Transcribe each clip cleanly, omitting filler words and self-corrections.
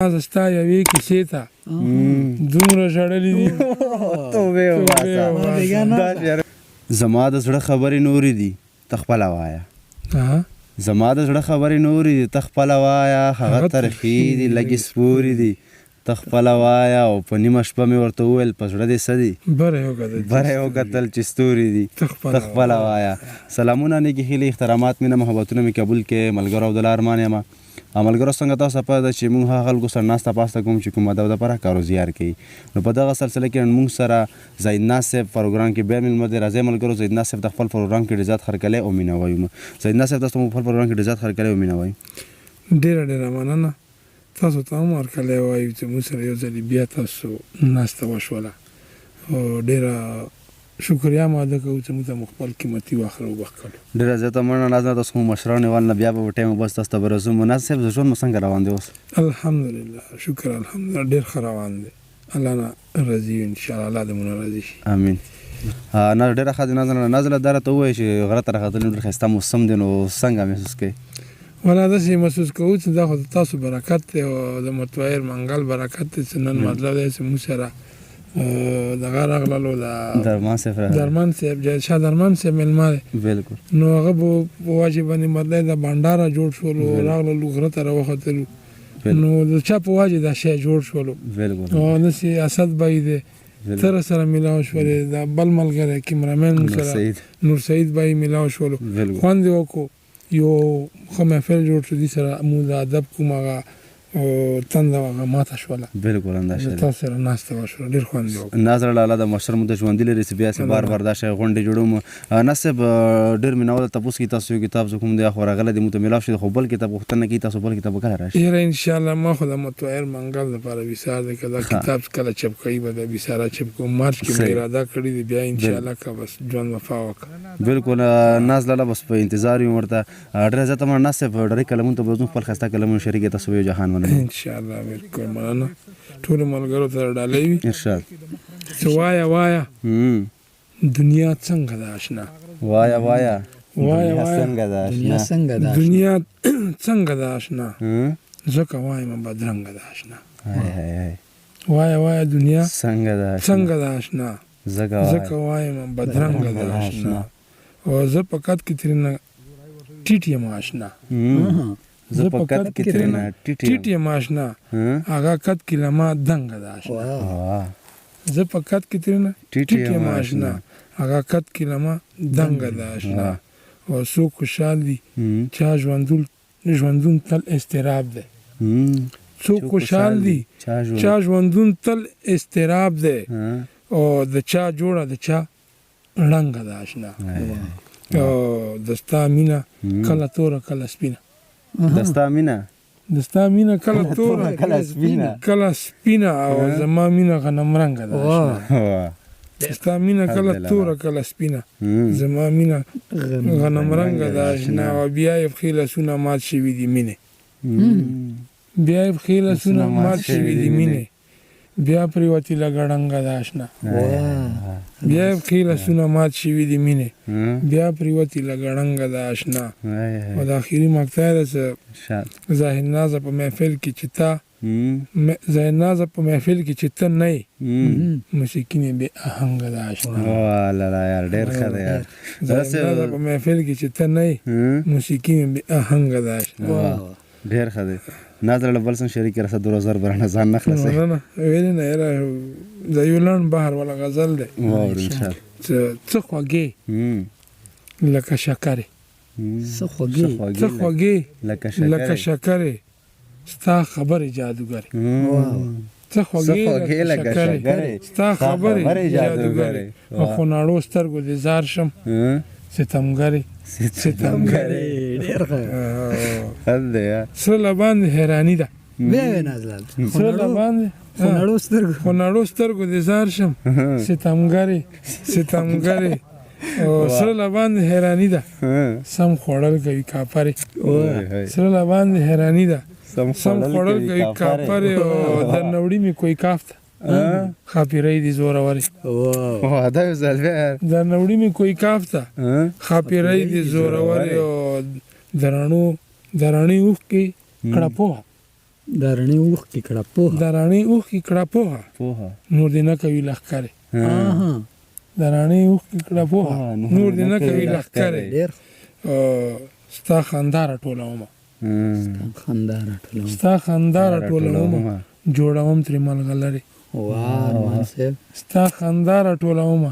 زه ستا یوې کیسې ته دومره ژړلي دي زما د زړه خبرې نورې دي ته خپله وایه زما د زړه خبرې نورې دي ته خپله وایه هغه ترخې دي لږې سپورې دي ته خپله وایه او په نیمه شپه مې ورته وویل په زړه دې څه دي بره یې وکتل چې ستوري دي ته خپله وایه سلامونه نیکې هیلې احترامات مینه محبتونه مې قبول کړې ملګرو او د لارمان یمه ملګرو څنګه تاسو پوه ده چې موږ هغه خلکو سره ناسته پاسته کوم چې کوم ادب دپاره کار و زیار کوي نو په دغه سلسله کې موږ سره زید ناز صاحب پروګرام کې بیا میلمه دی راځئ ملګرو زید ناز صاحب د خپل پروګرام کې ډېر زیات خرکلی او مینه وایو زید ناز صاحب تاسو مو خپل پروګرام کې ډېر زیات خرکلی او مینه وایو ډېره مننه تاسو ته هم هرکلی وایو چې موږ سره یو ځلې بیا تاسو ناسته وشوله او ډېره شکریه مو ادا کوو چې موږ ته مو خپل قیمتي وخت راوبخښلو ډېره زیاته مننه ناز نه تاسو مو مشران یوال نه بیا به ټایم بس تاسو ته به رسو ناز صاحب ژوند مو څنګه روان دی اوس الحمدلله شکر الحمدلله ډېر ښه روان دی الله نه راضي وي انشاءالله الله دې مو نه راضي شي امین ناز ډېره ښه دی ناز له دا راته ووایه چې غره ته راختلی ډېر ښایسته موسم دی نو څنګه محسوس کوئ ولا داسې محسوس کوو چې دا خو د تاسو برکت دی او د متویر منګل برکت دی چې نن مطلب دی چې موږ سره دغه راغللو د درمان صاحب شاه درمان صاحب میلمه دی بلکل نو هغه په واجب باندې مطلب د بانډاره جوړ شولو راغللو غره ته راوختلو نو د چا په واجب دا شی جوړ شولو او داسې اسد بای دی تر سره میلاو شولې د بل ملګری کیمرامین سره نور سعید بای میلاو شولو خوند یې وکړو یو ښه محفل جوړ شو دې سره موږ د ادب کوم هغه تنده هغه ماته شوله بلکل انداشه تاسو سره ناسته وشوله ډېر خوند یې وکړو ناز الله د مشر مو د ژوندي لري چې بیا بار دا شی غونډې جوړوم ناز صاحب ډېر مینهوال تپوس کوي تاسو یو کتاب زه کوم دی خو راغلی دی موږ ته میلاو شي خو بل کتاب غوښتنه کوي تاسو بل کتاب کله راشي یاره انشاءالله ما خو د متویر منګل دپاره ویسار دی که دا کتاب کله چپ کوي به د ویساره چپ کوم مارچ کې مې اراده کړې دی بیا انشاءالله که بس ژوند وفا وکړه بلکل ناز لاله بس په انتظار یو ورته ډېره زیاته مننه ناز صاحب ډېرې کلمونو ته به زموږ خپل ښایسته کلمونو شریک تاسو یو جهان مننه انشاءالله بالکل مننه ټولو ملګرو ته ډالۍ وي ارشاد چې وایه دنیا څنګه ده اشنا وایه دنیا څنګه ده اشنا ځکه وایم بدرنګه ده اشنا وایه دنیا څنګه ده اشنا ځکه وایم بدرنګه ده اشنا او زه په قد کې ترېنه ټیټ یم اشنا زه په قد کې ترېنه ټیټ یم اشنا هغه قد کې له ما دنګه ده اشنا زه په قد کې ترېنه ټیټ یم اشنا هغه قد کې له ما دنګه ده اشنا او څوک خوشحال دي چا ژوندون تل اضطراب دی څوک خوشحال دي چا ژوندون تل اضطراب دی او د چا جوړه د چا ړنګه ده اشنا او د ستا مینه کله توره کله سپینه دستا مینه کله توره کله سپینه او زما مینه غنم رنګه ده دستا مینه کله توره کله سپینه زما مینه غنم رنګه ده اشنا او بیا یې پښې لاسونه مات شوي دي مینې بیا پرېوتې لږه ړنګه ده اشنا بیا یې پښې لاسونه مات شوي دي مینې بیا پرېوتې لږه ړنګه ده اشنا او د اخري مقطع ده چې ظاهر نازه په محفل کې چې ته نه یې موسیقي مې بې آهنګه ده اشنا ظاهر نازه په محفل کې چې ته نه یې موسیقي مې بې آهنګه ده اشنا ډېر ښه دی ناز له بل څنګه شریک رسه 2000 برانه ځان نه خلاصوي نه ویلې نه یاره د یو لنډ بحر والا غزل دی څه خوږې لکه شکرې څه خوږې لکه شکرې ستا خبرې جادوګرې څه خوږې لکه شکرې ستا خبرې جادوګرې خو ناړو سترګو دې زار شم ستمګرې ډېر ښه سره له باندې حیراني ده سره له باندې خو ناړو سترګو دې زار شم ستمګرې او سره له باندې حیراني ده سم خوړل کوي کاپرې سره له باندې حیراني ده سم خوړل کوي کاپرې او در نوړي مې کوئی کافته خاپیرای دی زوروري دا یو ځل بیا در نوړي مې کوئی کافته خاپیرای دی زوروري او دراني اوښ کې کړه پوه د رڼې اوښکې کړه پوهه د رڼې اوښکې کړه پوهه پوهه نور دې نه کوي لښکرې د رڼې اوښکې کړه پوهه نور دې نه کوي لښکرې ډېر ستا خندا راټولومه خندا راټولوم ستا خندا راټولومه جوړوم ترې ملغلرې واه ارمان صاحب ستا خندا راټولومه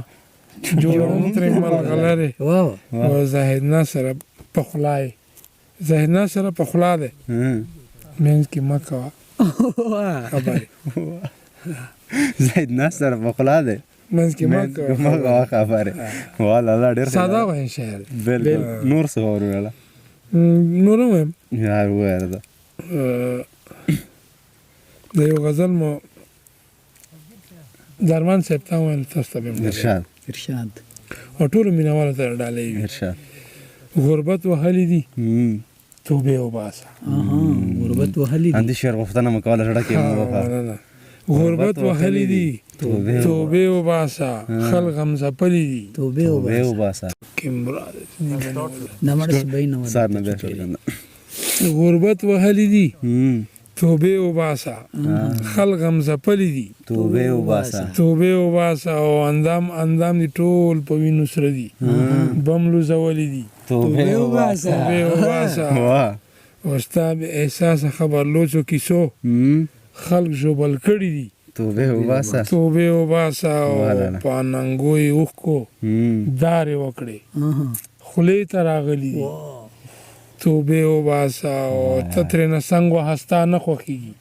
جوړوم ترې ملغلرې واه او زاهد ناصر په خولا یې زاهد ناصر په خولا دی منځ کې مه کوه خبرې زید ناصر په خولا دی منځ کې مه کوه خبرې والا ډېر ساده وایم شعر بالکل نور څه واورېدله نور هم وایم یار ووایه ده د یو غزل مو درمان صاحب ته وویل تاسو ته به مې ارشاد ارشاد او ټولو مینهوالو ته ډالۍ وي ارشاد غربت وهلي دي توبې وباسه غربت وهلي دي همدې شعر غوښتنه مو کوله زړه کې مو وکړه غربت وهلي دي توبې وباسه خلک غم ځپلي دي توبې وباسه کې مراد نمړ سبای نو سار نه بیا شوګنده غربت وهلي دي توبې وباسه خلک غم ځپلي دي توبې وباسه توبې وباسه او اندام دي ټول په وینو سره دي بم لوزولي دي توبې وباسه توبې وباسه واه او ستا بې احساسه خبرلوڅو کیسو خلک ژوبل کړي دي توبې وباسه توبې وباسه او په ننګو یې اوښکو دارې وکړې خولې ته راغلي دي توبې وباسه او ته ترېنه سنګ وهه ستا نه خوښېږي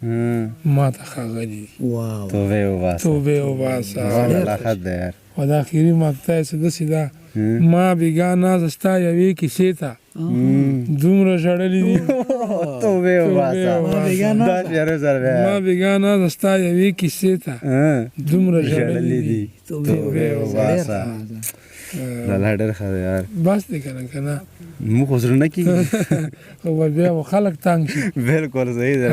ما ته ښاغلي دي واو توبې وباسه توبې وباسه والله خط دی یار او د اخري مقطع یې څه داسې ده ما بېګا نازه ستا یوې کیسې ته دومره ژړلي دي توبې وباسه دا شعر سره بیا ما بېګا نازه ستا یوې کیسې ته دومره ژړلي دي توبې وباسه لالا ډېر ښه دی یار بس دی که نه که نه موږ خو زړه نه کېږي خو به بیا به خلک تنګ شي بالکل صحیح دی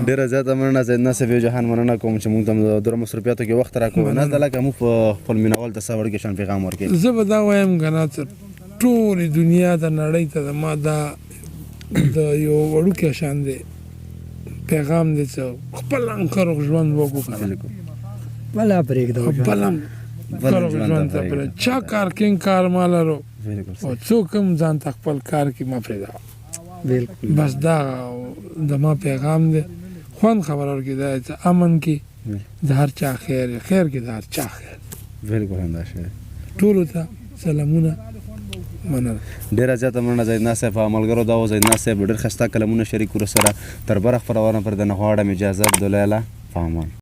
ډېره زیاته مننه سید ناصر یو جهان مننه کوم چې موږ ته د دوره مصروفیاتو کې وخت راکوو نه ده لکه موږ په خپل مینوال ته څه وړکې شان پیغام ورکوي زه به دا وایم که نه ټولې دنیا ته نړۍ ته د ما دا د یو وړوکی شان دی پیغام دی چې خپل انکروغ ژوند وکړو که نه بله پرېږده خپل انکروغ ژوند ته پرېږده چا کار کینګ کار ما لرو او څوک هم ځان ته خپل کار کې مه پرېږده بالکل بس دا د ما پیغام دی خوند خبره ورکړي دا چې امن کې د هر چا خیر خیر کې د هر چا خیر بالکل همدا شی ټولو ته سلامونه مننه ډېره زیاته مننه زید ناصر په ملګرو دا و زید ناصر ډېر ښایسته کلمونه شریک کړو سره تر بره خپرونه پر د نه غواړم اجازه عبدالله په امان